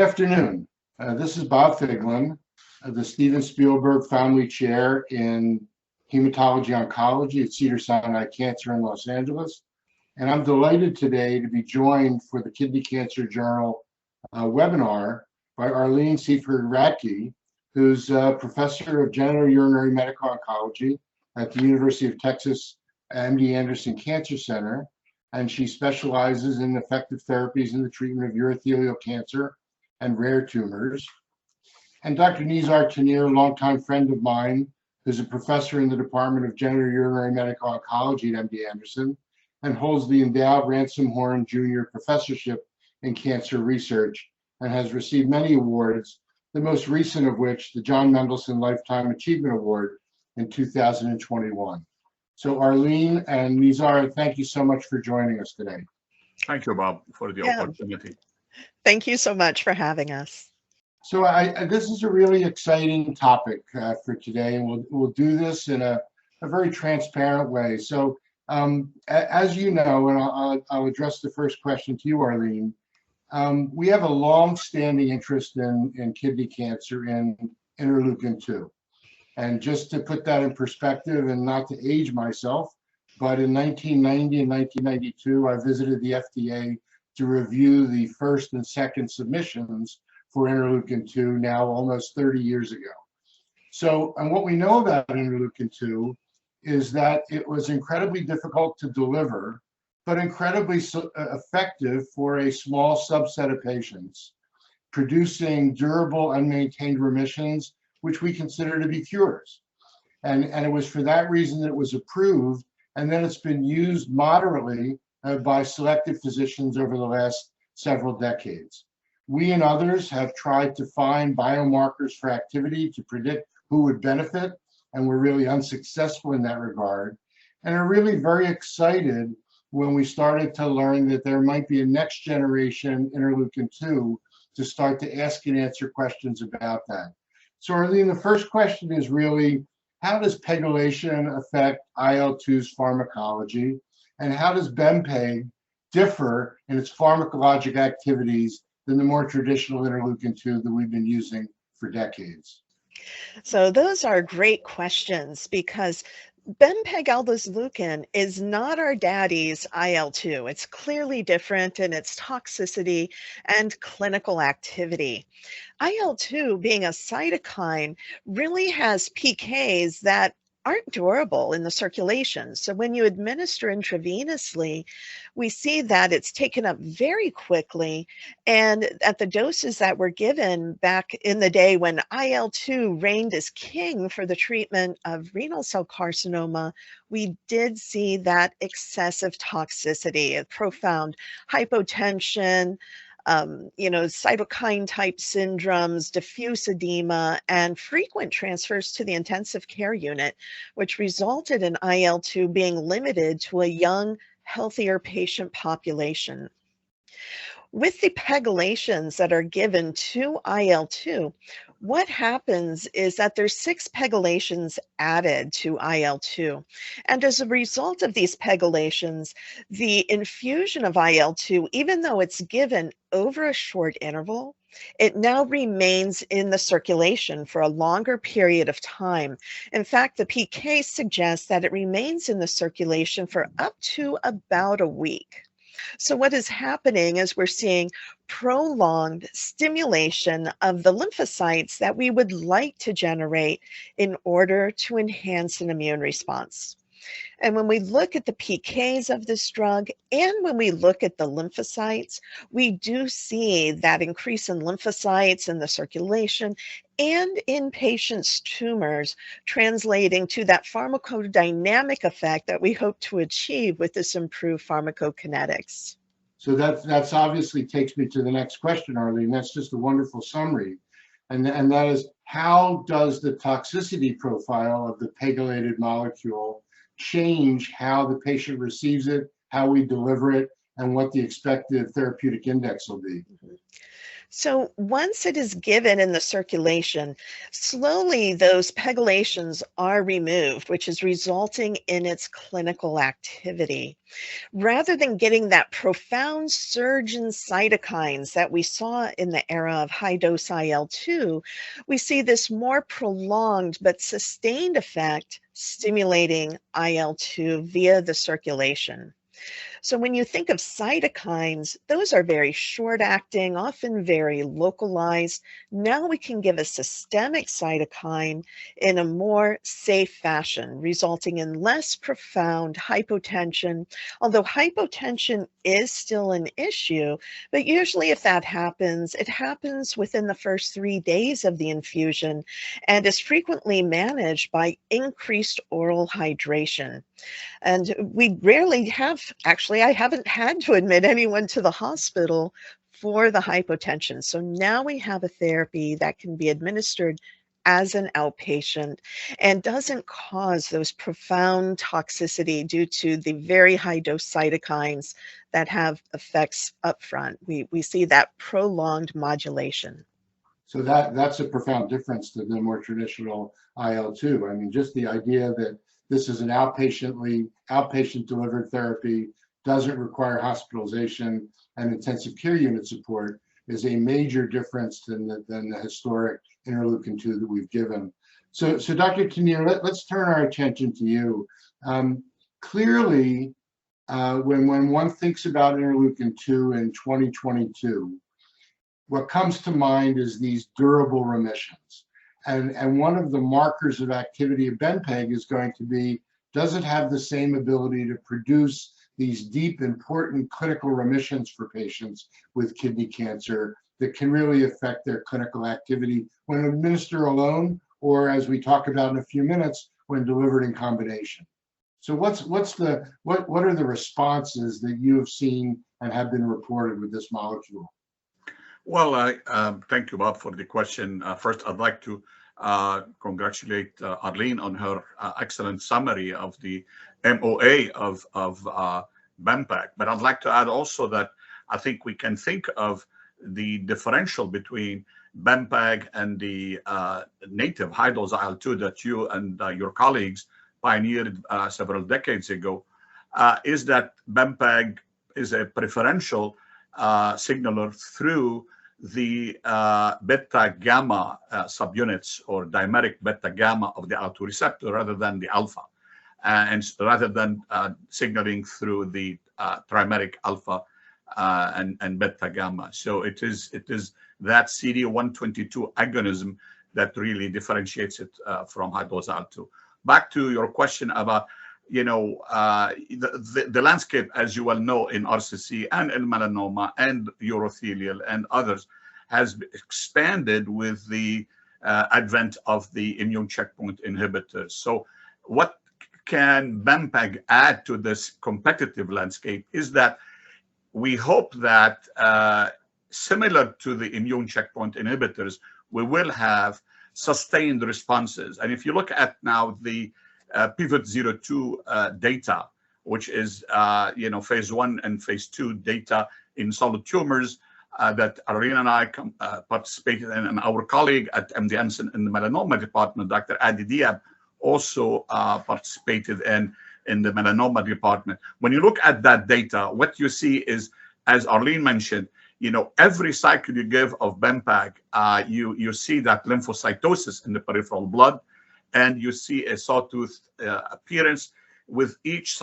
afternoon. This is Bob Figlin, the Steven Spielberg Family Chair in Hematology Oncology at Cedars-Sinai Cancer in Los Angeles. And I'm delighted today to be joined for the Kidney Cancer Journal webinar by Arlene O Siefker-Radtke, who's a professor of genitourinary medical oncology at the University of Texas MD Anderson Cancer Center. And she specializes in effective therapies in the treatment of urothelial cancer and rare tumors. And Dr. Nizar Tannir, a longtime friend of mine, who's a professor in the Department of Genitourinary Medical Oncology at MD Anderson and holds the endowed Ransom Horn Jr. Professorship in Cancer Research and has received many awards, the most recent of which, the John Mendelsohn Lifetime Achievement Award in 2021. So Arlene and Nizar, thank you so much for joining us today. Thank you, Bob, for the opportunity. Thank you so much for having us. So this is a really exciting topic for today, and we'll do this in a very transparent way. So as you know, and I'll address the first question to you, Arlene, we have a long-standing interest in kidney cancer in interleukin-2. And just to put that in perspective, and not to age myself, but in 1990 and 1992, I visited the FDA to review the first and second submissions for interleukin-2, now almost 30 years ago. So, and what we know about interleukin-2 is that it was incredibly difficult to deliver, but incredibly effective for a small subset of patients, producing durable, unmaintained remissions, which we consider to be cures. And it was for that reason that it was approved, and then it's been used moderately by selected physicians over the last several decades. We and others have tried to find biomarkers for activity to predict who would benefit, and we're really unsuccessful in that regard, and are really very excited when we started to learn that there might be a next generation interleukin-2 to start to ask and answer questions about that. So Arlene, the first question is really, how does pegylation affect IL-2's pharmacology? And how does BEMPEG differ in its pharmacologic activities than the more traditional interleukin-2 that we've been using for decades? So those are great questions, because bempegaldesleukin is not our daddy's IL-2. It's clearly different in its toxicity and clinical activity. IL-2, being a cytokine, really has PKs that aren't durable in the circulation. So when you administer intravenously, we see that it's taken up very quickly. And at the doses that were given back in the day when IL-2 reigned as king for the treatment of renal cell carcinoma, we did see that excessive toxicity, profound hypotension, cytokine type syndromes, diffuse edema, and frequent transfers to the intensive care unit, which resulted in IL-2 being limited to a young, healthier patient population. With the pegylations that are given to IL-2, what happens is that there's 6 pegylations added to IL-2. And as a result of these pegylations, the infusion of IL-2, even though it's given over a short interval, it now remains in the circulation for a longer period of time. In fact, the PK suggests that it remains in the circulation for up to about a week. So what is happening is we're seeing prolonged stimulation of the lymphocytes that we would like to generate in order to enhance an immune response. And when we look at the PKs of this drug and when we look at the lymphocytes, we do see that increase in lymphocytes in the circulation and in patients' tumors, translating to that pharmacodynamic effect that we hope to achieve with this improved pharmacokinetics. So that's obviously takes me to the next question, Arlene. That's just a wonderful summary. And that is, how does the toxicity profile of the pegylated molecule change how the patient receives it, how we deliver it, and what the expected therapeutic index will be? So once it is given in the circulation, slowly those pegylations are removed, which is resulting in its clinical activity. Rather than getting that profound surge in cytokines that we saw in the era of high dose IL-2, we see this more prolonged but sustained effect stimulating IL-2 via the circulation. So when you think of cytokines, those are very short acting, often very localized. Now we can give a systemic cytokine in a more safe fashion, resulting in less profound hypotension. Although hypotension is still an issue, but usually if that happens, it happens within the first 3 days of the infusion and is frequently managed by increased oral hydration. And we rarely have, actually, I haven't had to admit anyone to the hospital for the hypotension. So now we have a therapy that can be administered as an outpatient and doesn't cause those profound toxicity due to the very high dose cytokines that have effects up front. We see that prolonged modulation. So that's a profound difference to the more traditional IL-2. I mean, just the idea that this is an outpatient delivered therapy, doesn't require hospitalization and intensive care unit support is a major difference than the historic interleukin-2 that we've given. So Dr. Tannir, let's turn our attention to you. Clearly, when one thinks about interleukin-2 in 2022, what comes to mind is these durable remissions. And one of the markers of activity of BEMPEG is going to be, does it have the same ability to produce these deep, important clinical remissions for patients with kidney cancer that can really affect their clinical activity when administered alone, or as we talk about in a few minutes, when delivered in combination. So what are the responses that you have seen and have been reported with this molecule? Well, thank you, Bob, for the question. First, I'd like to congratulate Arlene on her excellent summary of the MOA of BEMPEG. But I'd like to add also that I think we can think of the differential between BEMPEG and the native high-dose IL-2 that you and your colleagues pioneered several decades ago, is that BEMPEG is a preferential signaler through the beta-gamma subunits or dimeric beta-gamma of the IL-2 receptor rather than the alpha, and rather than signaling through the trimeric alpha and beta-gamma. So it is that CD122 agonism that really differentiates it from high-dose IL-2. Back to your question about the landscape, as you well know, in RCC and in melanoma and urothelial and others, has expanded with the advent of the immune checkpoint inhibitors. So what can BEMPEG add to this competitive landscape is that we hope that similar to the immune checkpoint inhibitors, we will have sustained responses. And if you look at now the Pivot-02 data, which is phase 1 and phase 2 data in solid tumors that Arlene and I participated in, and our colleague at MD Anderson in the melanoma department, Dr. Adi Diab, also participated in the melanoma department. When you look at that data, what you see is, as Arlene mentioned, every cycle you give of BEMPEG, you see that lymphocytosis in the peripheral blood, and you see a sawtooth appearance with each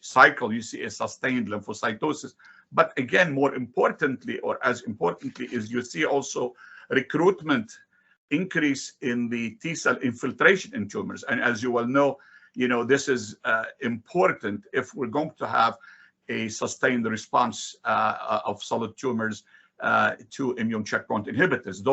cycle. You see a sustained lymphocytosis. But again, more importantly, or as importantly, is you see also recruitment increase in the T cell infiltration in tumors. And as you well know, this is important if we're going to have a sustained response of solid tumors to immune checkpoint inhibitors.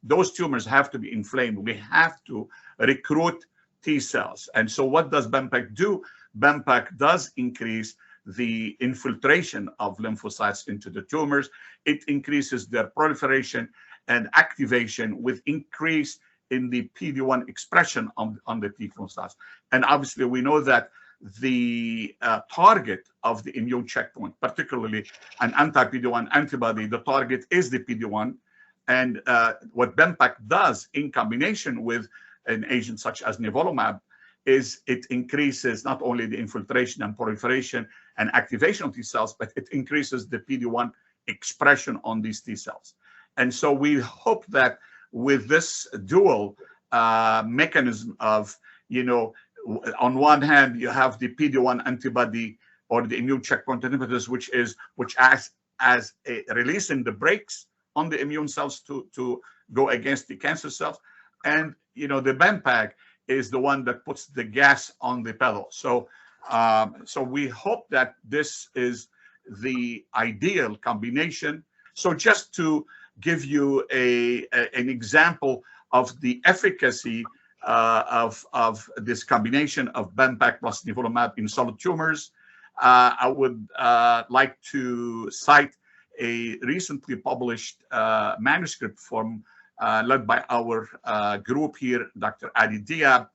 Those tumors have to be inflamed. We have to recruit T cells. And so what does BEMPEG do? BEMPEG does increase the infiltration of lymphocytes into the tumors. It increases their proliferation and activation with increase in the PD-1 expression on the T lymphocytes. And obviously we know that the target of the immune checkpoint, particularly an anti-PD-1 antibody. The target is the PD-1. And what BEMPEG does in combination with an agent such as NIVOLUMAB is it increases not only the infiltration and proliferation and activation of T cells, but it increases the PD-1 expression on these T cells. And so we hope that with this dual mechanism of, on one hand, you have the PD-1 antibody or the immune checkpoint inhibitors, which acts as releasing the brakes on the immune cells to go against the cancer cells. And, the BEMPEG is the one that puts the gas on the pedal. So, so we hope that this is the ideal combination. So just to give you an example of the efficacy of this combination of BEMPEG plus nivolumab in solid tumors, I would like to cite a recently published manuscript from led by our group here, Dr. Adi Diab,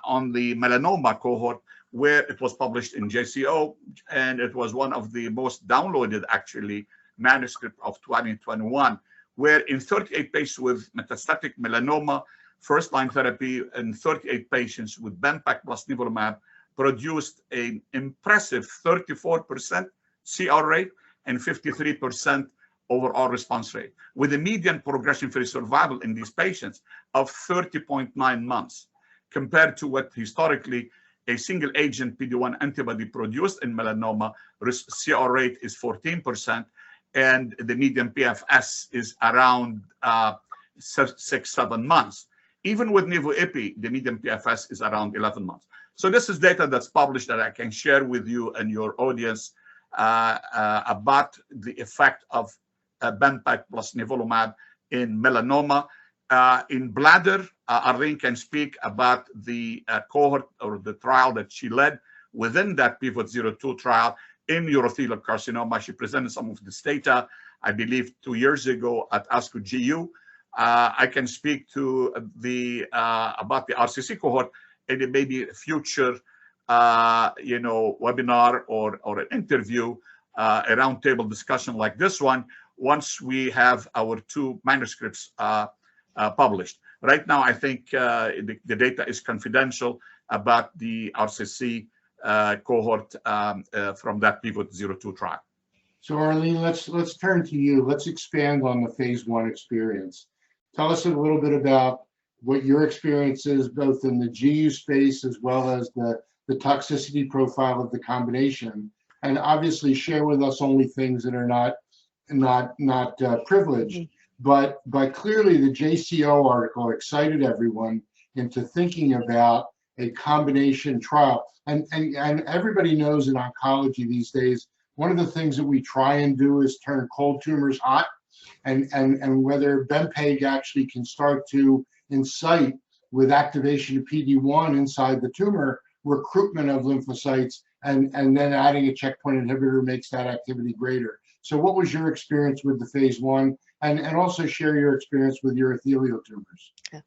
on the melanoma cohort, where it was published in JCO, and it was one of the most downloaded, actually, manuscript of 2021, where in 38 patients with metastatic melanoma, first-line therapy, and 38 patients with BEMPEG plus nivolumab produced an impressive 34% CR rate and 53% overall response rate, with a median progression-free survival in these patients of 30.9 months, compared to what historically a single agent PD-1 antibody produced in melanoma. CR rate is 14%, and the median PFS is around 6-7 months. Even with Nivo-Ipi, the median PFS is around 11 months. So this is data that's published that I can share with you and your audience about the effect of BEMPEG plus nivolumab in melanoma. In bladder, Arlene can speak about the cohort or the trial that she led within that PIVOT-02 trial in urothelial carcinoma. She presented some of this data, I believe, 2 years ago at ASCO GU. I can speak to the about the RCC cohort in maybe a future webinar or an interview, a roundtable discussion like this one, once we have our 2 manuscripts published. Right now, I think the data is confidential about the RCC cohort from that PIVOT-02 trial. So Arlene, let's turn to you. Let's expand on the phase 1 experience. Tell us a little bit about what your experience is, both in the GU space as well as the toxicity profile of the combination, and obviously share with us only things that are not privileged. But clearly the JCO article excited everyone into thinking about a combination trial. And everybody knows in oncology these days, one of the things that we try and do is turn cold tumors hot, and whether BEMPEG actually can start to incite, with activation of PD-1 inside the tumor, recruitment of lymphocytes, and then adding a checkpoint inhibitor makes that activity greater. So what was your experience with the phase 1? And also share your experience with urothelial tumors. Yeah.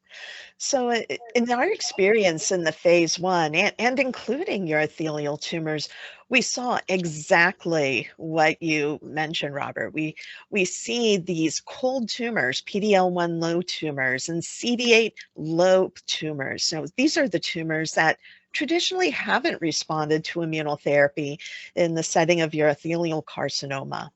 So in our experience in the phase 1 and including urothelial tumors, we saw exactly what you mentioned, Robert. We see these cold tumors, PD-L1 low tumors, and CD8 low tumors. So these are the tumors that traditionally haven't responded to immunotherapy in the setting of urothelial carcinoma.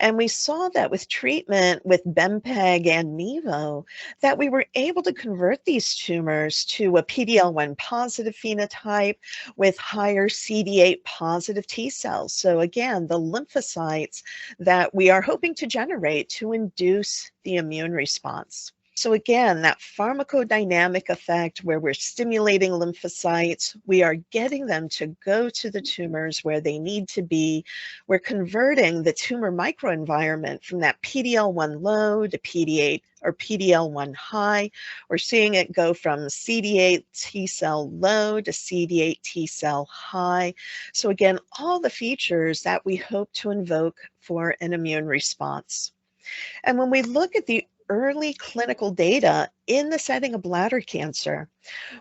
And we saw that with treatment with BEMPEG and Nivo, that we were able to convert these tumors to a PD-L1 positive phenotype with higher CD8 positive T cells. So again, the lymphocytes that we are hoping to generate to induce the immune response. So again, that pharmacodynamic effect where we're stimulating lymphocytes, we are getting them to go to the tumors where they need to be. We're converting the tumor microenvironment from that PD-L1 low to PD8 or PD-L1 high. We're seeing it go from CD8 T cell low to CD8 T cell high. So again, all the features that we hope to invoke for an immune response. And when we look at the early clinical data in the setting of bladder cancer.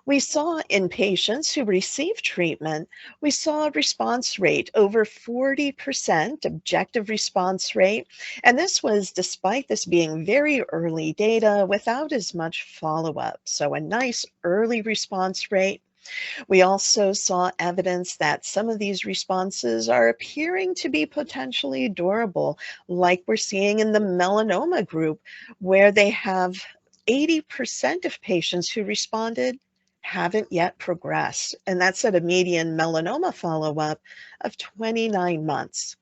We saw in patients who received treatment, we saw a response rate over 40% objective response rate. And this was despite this being very early data without as much follow-up. So a nice early response rate. We also saw evidence that some of these responses are appearing to be potentially durable, like we're seeing in the melanoma group, where they have 80% of patients who responded haven't yet progressed. And that's at a median melanoma follow-up of 29 months.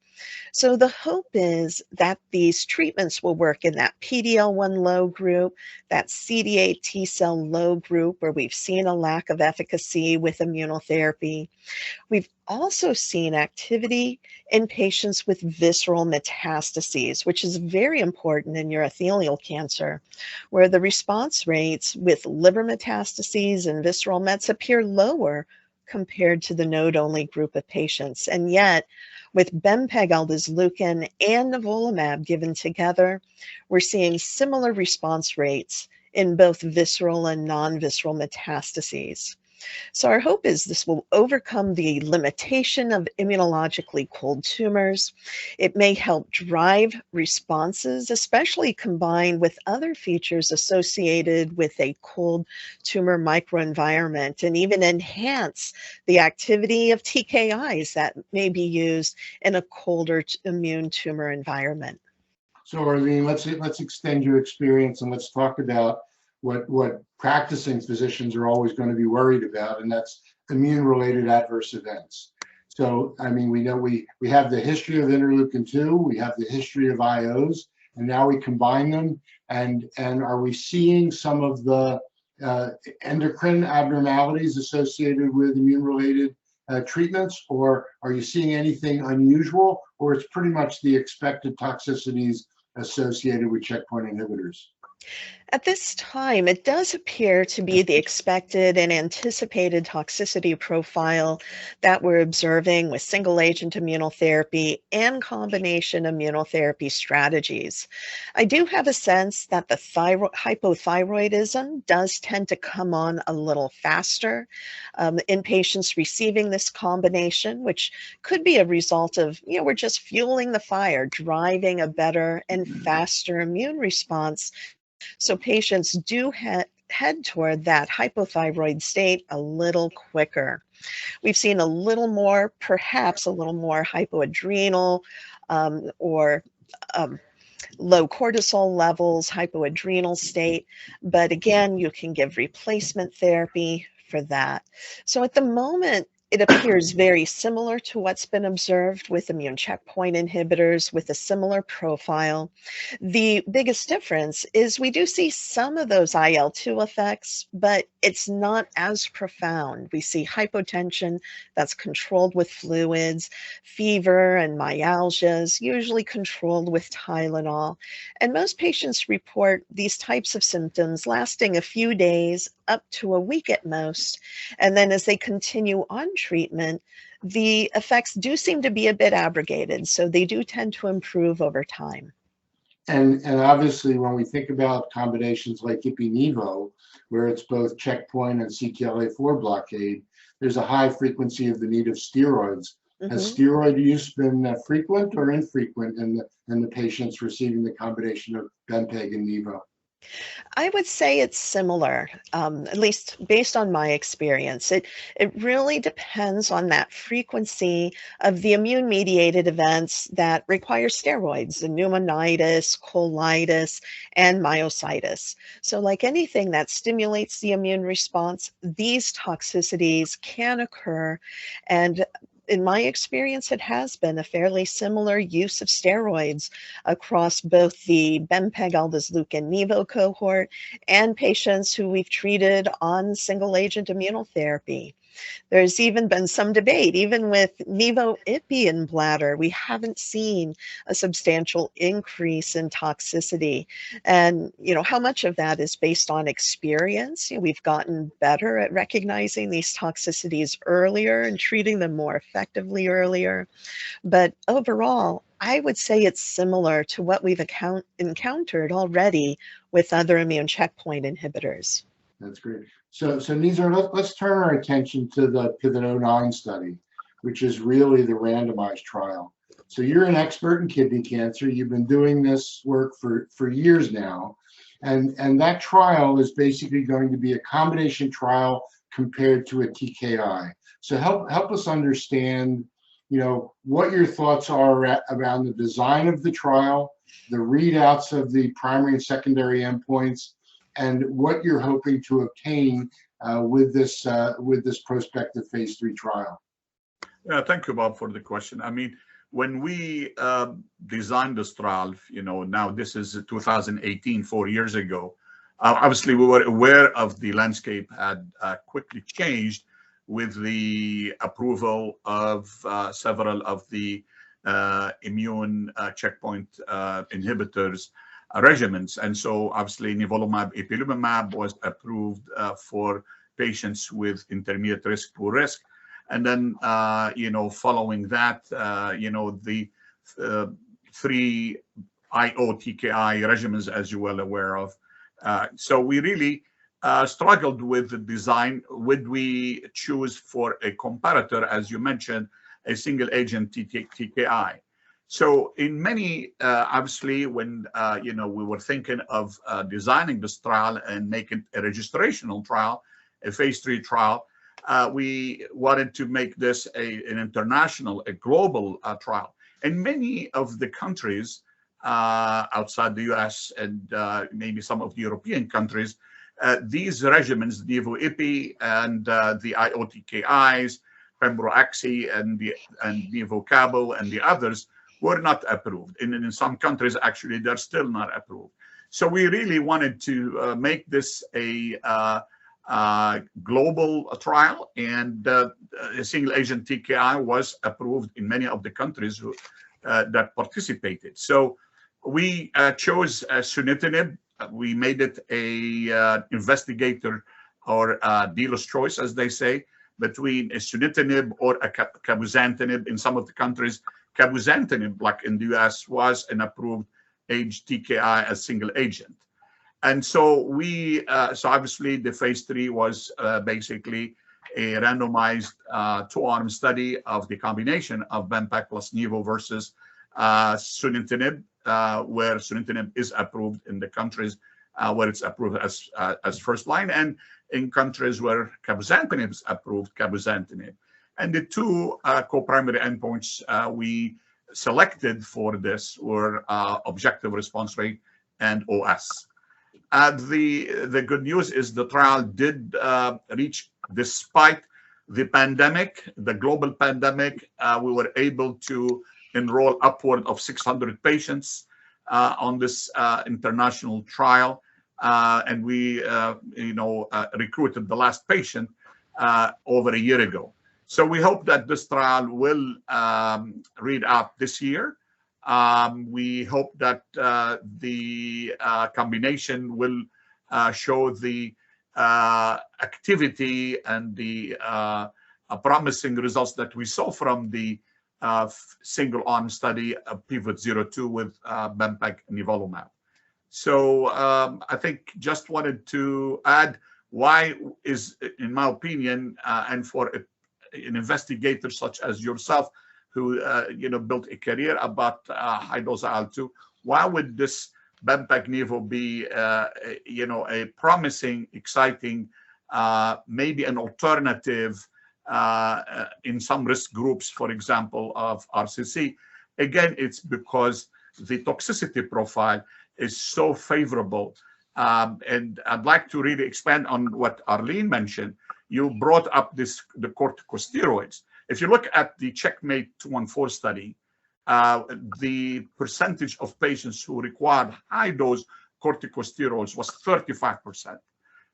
So the hope is that these treatments will work in that PD-L1 low group, that CD8 T cell low group where we've seen a lack of efficacy with immunotherapy. We've also seen activity in patients with visceral metastases, which is very important in urothelial cancer, where the response rates with liver metastases and visceral mets appear lower compared to the node-only group of patients. And yet, with bempegaldesleukin and nivolumab given together, we're seeing similar response rates in both visceral and non-visceral metastases. So our hope is this will overcome the limitation of immunologically cold tumors. It may help drive responses, especially combined with other features associated with a cold tumor microenvironment, and even enhance the activity of TKIs that may be used in a colder immune tumor environment. So Arlene, let's extend your experience and let's talk about what practicing physicians are always going to be worried about, and that's immune-related adverse events. So, I mean, we know we have the history of interleukin-2, we have the history of IOs, and now we combine them, and are we seeing some of the endocrine abnormalities associated with immune-related treatments, or are you seeing anything unusual, or it's pretty much the expected toxicities associated with checkpoint inhibitors? At this time, it does appear to be the expected and anticipated toxicity profile that we're observing with single-agent immunotherapy and combination immunotherapy strategies. I do have a sense that the hypothyroidism does tend to come on a little faster in patients receiving this combination, which could be a result of, we're just fueling the fire, driving a better and faster immune response. So patients do head toward that hypothyroid state a little quicker. We've seen a little more, perhaps a little more hypoadrenal or low cortisol levels, hypoadrenal state. But again, you can give replacement therapy for that. So at the moment, it appears very similar to what's been observed with immune checkpoint inhibitors with a similar profile. The biggest difference is we do see some of those IL-2 effects, but it's not as profound. We see hypotension that's controlled with fluids, fever and myalgias, usually controlled with Tylenol. And most patients report these types of symptoms lasting a few days, up to a week at most. And then as they continue on treatment, the effects do seem to be a bit abrogated. So they do tend to improve over time. And obviously, when we think about combinations like Ipi-Nivo, where it's both checkpoint and CTLA-4 blockade, there's a high frequency of the need of steroids. Has steroid use been frequent or infrequent in the patients receiving the combination of BEMPEG and Nivo? I would say it's similar, at least based on my experience. It really depends on that frequency of the immune-mediated events that require steroids, the pneumonitis, colitis, and myositis. So like anything that stimulates the immune response, these toxicities can occur. And in my experience, it has been a fairly similar use of steroids across both the bempegaldesleukin Nivo cohort and patients who we've treated on single-agent immunotherapy. There's even been some debate, even with Nivo-Ipi in bladder, we haven't seen a substantial increase in toxicity. And, how much of that is based on experience? We've gotten better at recognizing these toxicities earlier and treating them more effectively earlier. But overall, I would say it's similar to what we've encountered already with other immune checkpoint inhibitors. That's great. So Nizar, let's turn our attention to the Pivot-09 study, which is really the randomized trial. So you're an expert in kidney cancer. You've been doing this work for years now. And that trial is basically going to be a combination trial compared to a TKI. So help us understand, what your thoughts are around the design of the trial, the readouts of the primary and secondary endpoints, and what you're hoping to obtain with this prospective phase 3 trial. Yeah, thank you, Bob, for the question. I mean, when we designed this trial, now this is 2018, 4 years ago, obviously we were aware of the landscape had quickly changed with the approval of several of the immune checkpoint inhibitors regimens. And so obviously NIVOLUMAB, ipilimumab was approved for patients with intermediate risk, poor risk. And then, following that, the 3 IO TKI regimens, as you're well aware of. So we really struggled with the design. Would we choose for a comparator, as you mentioned, a single agent TKI? So in many, obviously, when, we were thinking of designing this trial and making a registrational trial, a phase 3 trial, we wanted to make this an international, a global trial. In many of the countries outside the US and maybe some of the European countries, these regimens, Nivo-Ipi and the IO-TKIs, Pembro-Axi and Nivo-Cabo and the others were not approved. And in some countries, actually, they're still not approved. So we really wanted to make this a global trial, and a single agent TKI was approved in many of the countries that participated. So we chose sunitinib. We made it a investigator or dealer's choice, as they say, between a sunitinib or a cabozantinib. In some of the countries, cabozantinib, like in the US, was an approved age TKI as single agent. And so so obviously the phase 3 was basically a randomized 2-arm study of the combination of BEMPEG plus Nivo versus sunitinib, where sunitinib is approved in the countries where it's approved as first line, and in countries where cabozantinib is approved, cabozantinib. And the 2 co-primary endpoints we selected for this were objective response rate and OS. The good news is the trial did reach, despite the pandemic, the global pandemic, we were able to enroll upward of 600 patients on this international trial. And we, recruited the last patient over a year ago. So we hope that this trial will read out this year. We hope that the combination will show the activity and the promising results that we saw from the single-arm study of Pivot-02 with BEMPEG nivolumab. So I think just wanted to add why is, in my opinion, and for an investigator such as yourself, who built a career about high-dose IL-2, why would this BEMPEG-Nivo be a promising, exciting, maybe an alternative in some risk groups, for example, of RCC? Again, it's because the toxicity profile is so favorable. And I'd like to really expand on what Arlene mentioned. You brought up the corticosteroids. If you look at the Checkmate 214 study, the percentage of patients who required high-dose corticosteroids was 35%.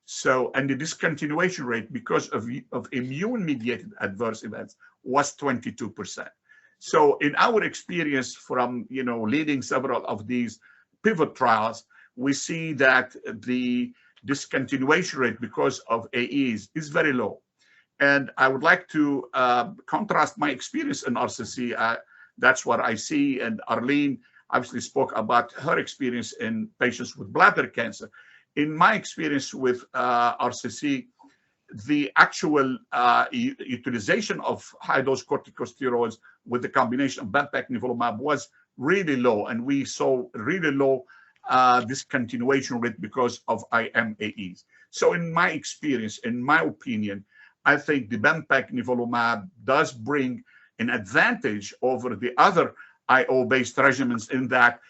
So, and the discontinuation rate because of immune-mediated adverse events was 22%. So, in our experience from leading several of these pivot trials, we see that the discontinuation rate because of AEs is very low. And I would like to contrast my experience in RCC. That's what I see. And Arlene obviously spoke about her experience in patients with bladder cancer. In my experience with RCC, the actual utilization of high-dose corticosteroids with the combination of BEMPEG nivolumab was really low, and we saw really low discontinuation rate because of IMAEs. So in my experience, in my opinion, I think the BEMPEG nivolumab does bring an advantage over the other IO-based regimens in that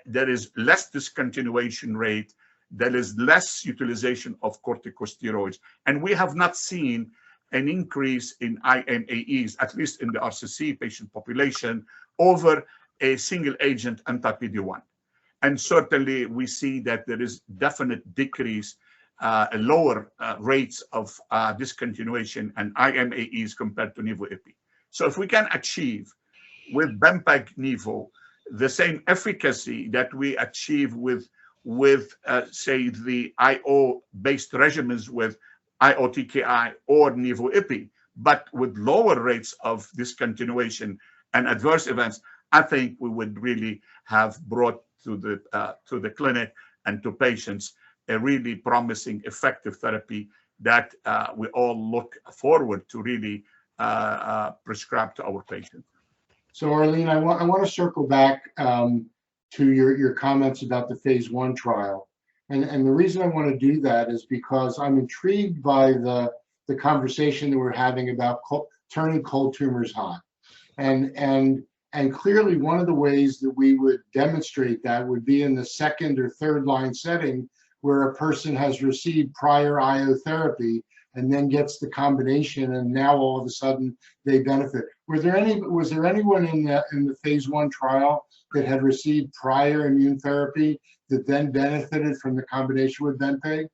there is less discontinuation rate, there is less utilization of corticosteroids, and we have not seen an increase in IMAEs, at least in the RCC patient population, over a single agent anti-PD-1. And certainly we see that there is definite decrease, lower rates of discontinuation and IMAEs compared to nivo-ipi. So if we can achieve with BEMPEG nivo the same efficacy that we achieve with say the IO-based regimens with IO-TKI or nivo-ipi, but with lower rates of discontinuation and adverse events, I think we would really have brought to the clinic and to patients a really promising, effective therapy that we all look forward to really prescribe to our patients. So Arlene, I want to circle back to your comments about the phase 1 trial. And the reason I want to do that is because I'm intrigued by the conversation that we're having about turning cold tumors hot. And clearly one of the ways that we would demonstrate that would be in the second or third line setting where a person has received prior IO therapy and then gets the combination, and now all of a sudden they benefit. Was there anyone in the phase 1 trial that had received prior immune therapy that then benefited from the combination with BEMPEG?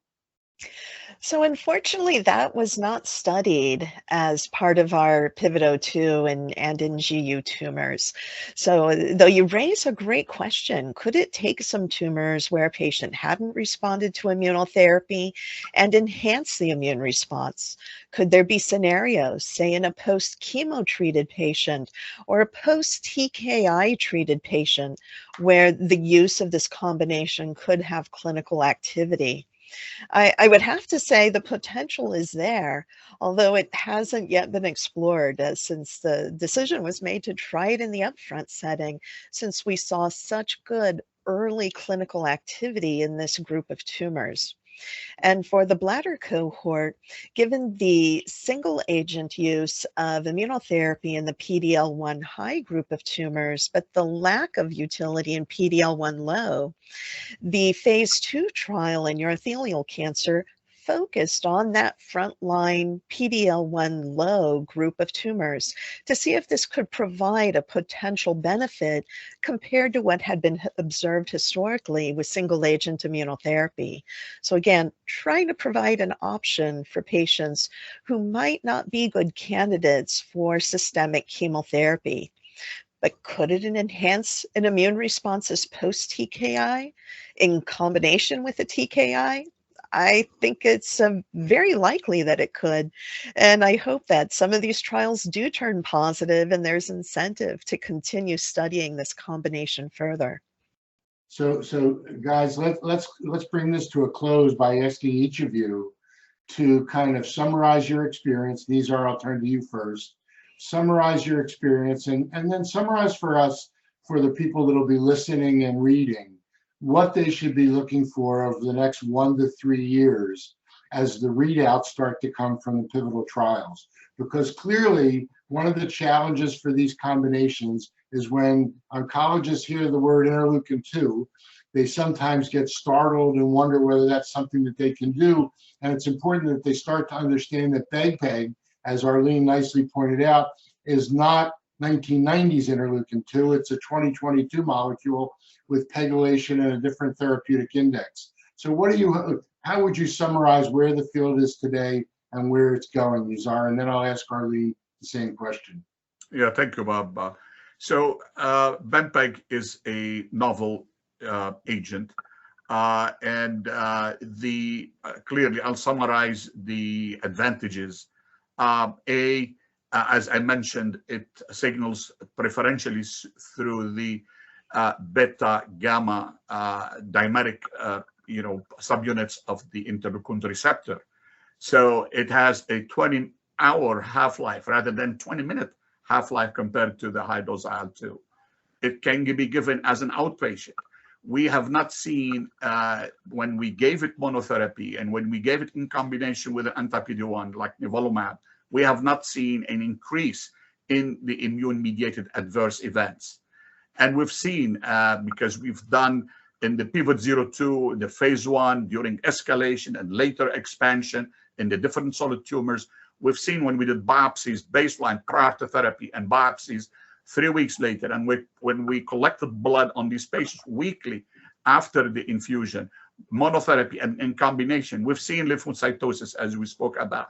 So unfortunately, that was not studied as part of our PIVOT-02 and in GU tumors. So though you raise a great question, could it take some tumors where a patient hadn't responded to immunotherapy and enhance the immune response? Could there be scenarios, say in a post-chemo treated patient or a post-TKI treated patient, where the use of this combination could have clinical activity? I would have to say the potential is there, although it hasn't yet been explored since the decision was made to try it in the upfront setting, since we saw such good early clinical activity in this group of tumors. And for the bladder cohort, given the single agent use of immunotherapy in the PD-L1 high group of tumors, but the lack of utility in PD-L1 low, the phase 2 trial in urothelial cancer focused on that frontline PD-L1 low group of tumors to see if this could provide a potential benefit compared to what had been observed historically with single agent immunotherapy. So again, trying to provide an option for patients who might not be good candidates for systemic chemotherapy. But could it enhance an immune response as post-TKI in combination with a TKI? I think it's very likely that it could. And I hope that some of these trials do turn positive and there's incentive to continue studying this combination further. So guys, let's bring this to a close by asking each of you to kind of summarize your experience. Nizar, I'll turn to you first. Summarize your experience and then summarize for us, for the people that'll be listening and reading, what they should be looking for over the next 1 to 3 years as the readouts start to come from the pivotal trials. Because clearly, one of the challenges for these combinations is when oncologists hear the word interleukin-2, they sometimes get startled and wonder whether that's something that they can do. And it's important that they start to understand that BEMPEG, as Arlene nicely pointed out, is not 1990s interleukin-2. It's a 2022 molecule with pegylation and a different therapeutic index. So how would you summarize where the field is today and where it's going, Nizar? And then I'll ask Arlene the same question. Yeah, thank you, Bob. So BEMPEG is a novel agent. Clearly, I'll summarize the advantages. as I mentioned, it signals preferentially through the beta gamma dimeric subunits of the interleukin receptor. So it has a 20-hour half-life rather than 20-minute half-life compared to the high-dose IL-2. It can be given as an outpatient. We have not seen, when we gave it monotherapy and when we gave it in combination with an anti-PD-1 like nivolumab, we have not seen an increase in the immune-mediated adverse events. And we've seen, because we've done in the PIVOT-02, the phase 1, during escalation and later expansion in the different solid tumors, we've seen when we did biopsies baseline prior to therapy and biopsies 3 weeks later, and when we collected blood on these patients weekly after the infusion, monotherapy and in combination, we've seen lymphocytosis, as we spoke about.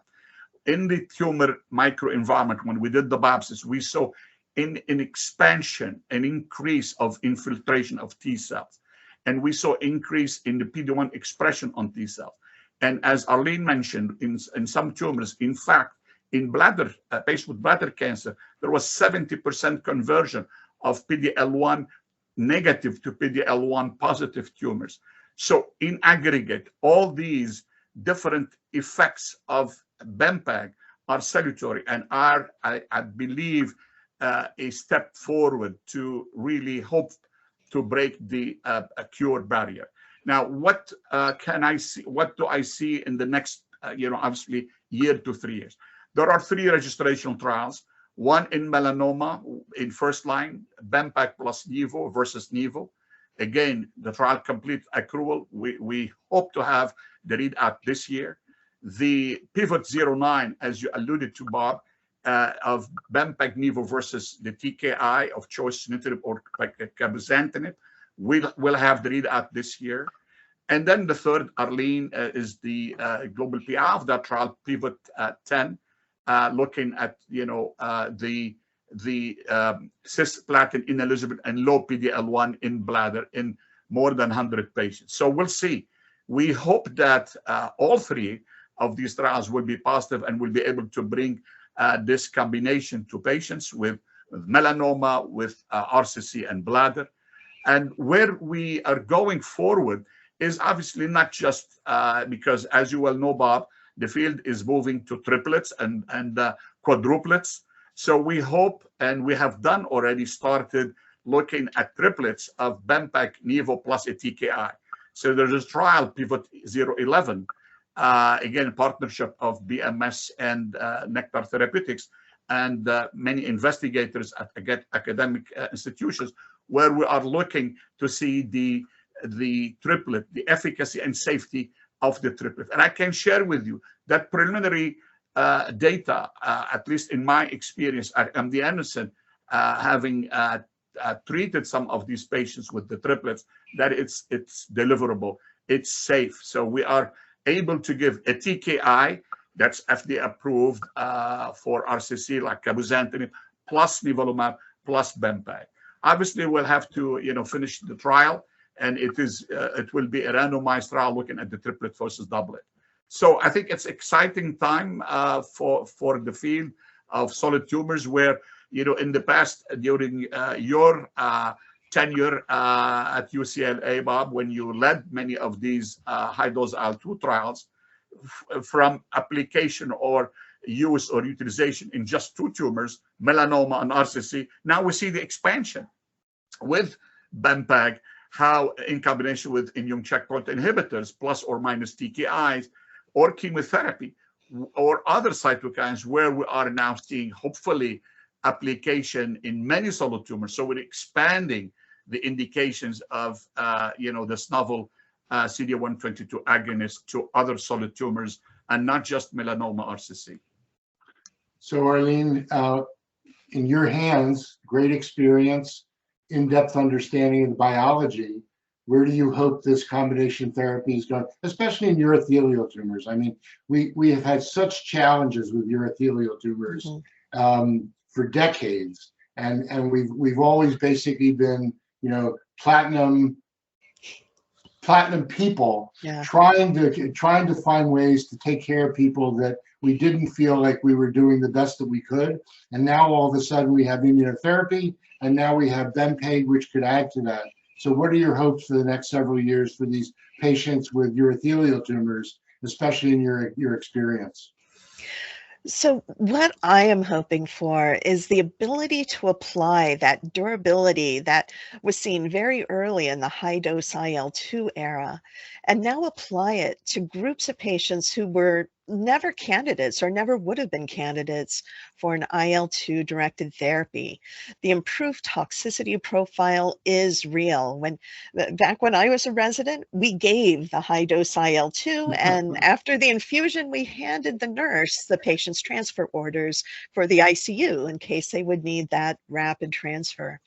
In the tumor microenvironment, when we did the biopsies, we saw in expansion, an increase of infiltration of T cells. And we saw increase in the PD-1 expression on T cells. And as Arlene mentioned, in some tumors, in fact, in bladder, patients with bladder cancer, there was 70% conversion of PD-L1 negative to PD-L1 positive tumors. So in aggregate, all these different effects of BEMPEG are salutary and are, I believe, a step forward to really hope to break the cure barrier. Now, what can I see? What do I see in the next, obviously, year to 3 years? There are 3 registrational trials. One in melanoma in first line, BEMPEG plus Nivo versus Nivo. Again, the trial complete accrual. We hope to have the readout this year. The PIVOT-09, as you alluded to, Bob, of BEMPEG Nivo versus the TKI of choice, sunitinib or cabozantinib, we'll have the readout this year. And then the third, Arlene, is the global PI of that trial, PIVOT-10, looking at the cisplatin ineligible and low PD-L1 in bladder in more than 100 patients. So we'll see. We hope that all 3 of these trials will be positive and will be able to bring this combination to patients with melanoma, with RCC and bladder. And where we are going forward is obviously not just because, as you well know, Bob, the field is moving to triplets and quadruplets. So we hope, and we have done already started looking at triplets of BEMPEG, Nivo plus a TKI. So there's a trial, PIVOT-011, again, partnership of BMS and Nektar Therapeutics and many investigators at academic institutions, where we are looking to see the triplet, the efficacy and safety of the triplet. And I can share with you that preliminary data, at least in my experience at MD Anderson, having treated some of these patients with the triplets, that it's deliverable, it's safe. So we are able to give a TKI that's FDA approved for RCC, like cabozantinib, plus nivolumab, plus BEMPEG. Obviously, we'll have to finish the trial, and it will be a randomized trial looking at the triplet versus doublet. So I think it's exciting time for the field of solid tumors, where in the past, during your tenure at UCLA, Bob, when you led many of these high-dose IL-2 trials, from application or use or utilization in just 2 tumors, melanoma and RCC, now we see the expansion with BEMPEG, how in combination with immune checkpoint inhibitors, plus or minus TKIs, or chemotherapy, or other cytokines, where we are now seeing, hopefully, application in many solid tumors. So we're expanding the indications of this novel CD122 agonist to other solid tumors, and not just melanoma RCC. So Arlene, in your hands, great experience, in-depth understanding of the biology, where do you hope this combination therapy is going, especially in urothelial tumors? I mean, we have had such challenges with urothelial tumors for decades, and we've always basically been, platinum people, trying to find ways to take care of people that we didn't feel like we were doing the best that we could. And now all of a sudden we have immunotherapy, and now we have BEMPEG, which could add to that. So what are your hopes for the next several years for these patients with urothelial tumors, especially in your experience? So what I am hoping for is the ability to apply that durability that was seen very early in the high-dose IL-2 era, and now apply it to groups of patients who were never candidates or never would have been candidates for an IL-2 directed therapy. The improved toxicity profile is real. Back when I was a resident, we gave the high-dose IL-2, and after the infusion, we handed the nurse the patient's transfer orders for the ICU in case they would need that rapid transfer.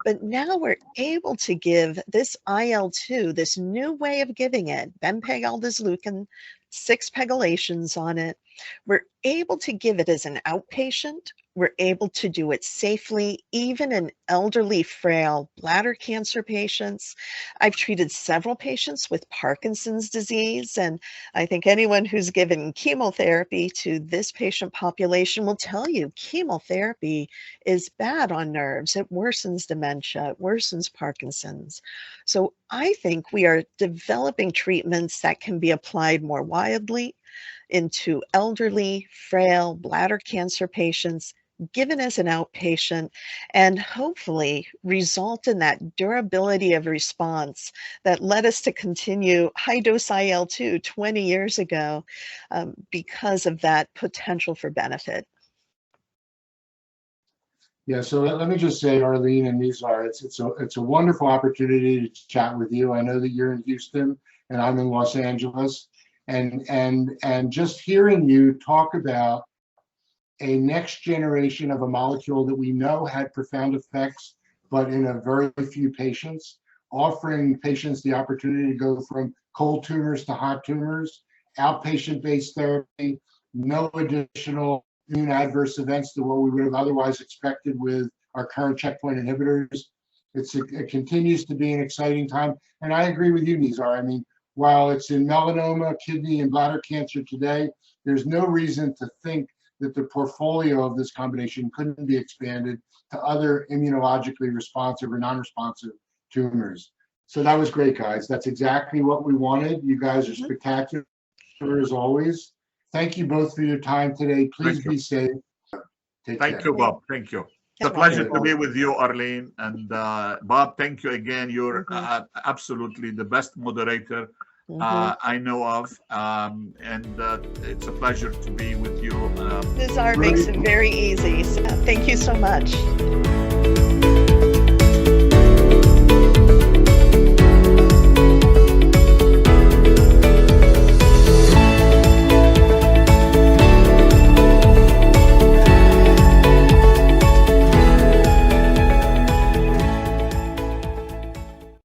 But now we're able to give this IL-2, this new way of giving it, bempegaldesleukin, 6 pegylations on it. We're able to give it as an outpatient. We're able to do it safely, even in elderly, frail bladder cancer patients. I've treated several patients with Parkinson's disease, and I think anyone who's given chemotherapy to this patient population will tell you chemotherapy is bad on nerves. It worsens dementia, it worsens Parkinson's. So I think we are developing treatments that can be applied more widely into elderly, frail bladder cancer patients, given as an outpatient, and hopefully result in that durability of response that led us to continue high-dose IL-2 20 years ago because of that potential for benefit. Yeah, so let me just say, Arlene and Nizar, it's a wonderful opportunity to chat with you. I know that you're in Houston and I'm in Los Angeles, and just hearing you talk about a next generation of a molecule that we know had profound effects, but in a very few patients, offering patients the opportunity to go from cold tumors to hot tumors, outpatient-based therapy, no additional immune adverse events to what we would have otherwise expected with our current checkpoint inhibitors. It continues to be an exciting time. And I agree with you, Nizar. I mean, while it's in melanoma, kidney, and bladder cancer today, there's no reason to think that the portfolio of this combination couldn't be expanded to other immunologically responsive or non-responsive tumors. So that was great, guys. That's exactly what we wanted. You guys are spectacular as always. Thank you both for your time today. Please be safe. Take care. Thank you, Bob. Thank you. It's a pleasure to be with you, Arlene. And Bob, thank you again. You're absolutely the best moderator I know of. And it's a pleasure to be with you. Nizar makes it very easy. So thank you so much.